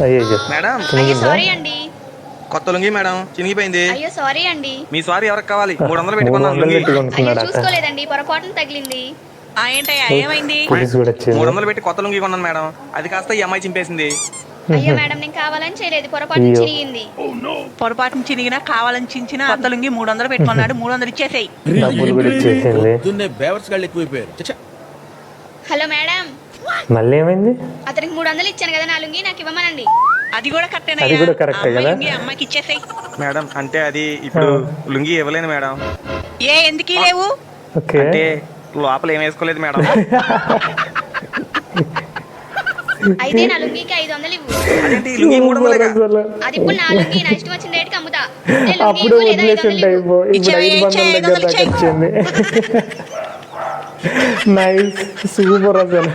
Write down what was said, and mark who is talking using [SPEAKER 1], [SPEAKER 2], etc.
[SPEAKER 1] అయ్యో
[SPEAKER 2] మేడం
[SPEAKER 3] అయ్యో సారీ అండి.
[SPEAKER 2] కొత్త లుంగి మేడం చినిగిపోయింది.
[SPEAKER 3] అయ్యో సారీ అండి.
[SPEAKER 2] మీ సారీ ఎవరికి కావాలి? 300 పెట్టుకున్నాను లుంగి.
[SPEAKER 3] అయ్యో
[SPEAKER 1] కొనుక్కున్నాడట.
[SPEAKER 3] చూసుకోలేదండి, పొరపాటున తగిలింది.
[SPEAKER 4] ఏంటయ్యా ఏమైంది?
[SPEAKER 1] పోలీసు కూడా వచ్చింది.
[SPEAKER 2] 300 పెట్టి కొత్త లుంగి కొన్నాను మేడం, అది కాస్త ఈ అమ్మాయి చింపేసింది.
[SPEAKER 3] అయ్యో మేడం నేను కావాలని చేయలేదు, పొరపాటున
[SPEAKER 1] అయ్యో.
[SPEAKER 3] చిరిగింది.
[SPEAKER 4] పొరపాటున చినిగినా కావాలని చించిన కొత్త లుంగి 300 పెట్టుకున్నాడు. 300 ఇచ్చేసేయి.
[SPEAKER 1] డబ్బులు కూడా ఇచ్చేసింది.
[SPEAKER 5] బేవర్స్ గాళ్ళు ఎక్కువైపోయారు.
[SPEAKER 3] హలో మేడం,
[SPEAKER 1] మళ్ళీ ఏమైంది?
[SPEAKER 3] అతనికి 300 ఇచ్చాను కదా, నా లుంగి నాకు ఇవ్వమనండి.
[SPEAKER 4] అది కూడా కరెక్టేనయ్యా.
[SPEAKER 1] అది కూడా కరెక్టే
[SPEAKER 4] అమ్మాయి
[SPEAKER 1] కదా?
[SPEAKER 4] లుంగి అమ్మాయికి ఇచ్చేసేయి.
[SPEAKER 2] మేడం అంటే అది ఇప్పుడు లుంగి ఇవ్వలేను మేడం.
[SPEAKER 4] ఎందుకు లేవు?
[SPEAKER 1] ఓకే.
[SPEAKER 2] అంటే లోపల ఏం వేసుకోలేదు మేడం.
[SPEAKER 3] అయితే నా లుంగికి 500 ఇవ్వు.
[SPEAKER 2] అదేంటి ఈ లుంగి 300
[SPEAKER 1] అసలు.
[SPEAKER 3] అది ఇప్పుడు నా లుంగి, నా ఇష్టం వచ్చిన రేటుకి అమ్ముతా. అంటే లుంగి
[SPEAKER 1] అప్పుడు
[SPEAKER 3] ఇవ్వు లేదా
[SPEAKER 1] వదిలేసి
[SPEAKER 3] 500 ఇవ్వు.
[SPEAKER 1] ఇప్పుడు
[SPEAKER 4] ఇచ్చేయి,
[SPEAKER 1] 500 దగ్గర దాకా
[SPEAKER 4] ఇచ్చేయి.
[SPEAKER 1] వచ్చింది. నైస్, సూపర్ అసలు.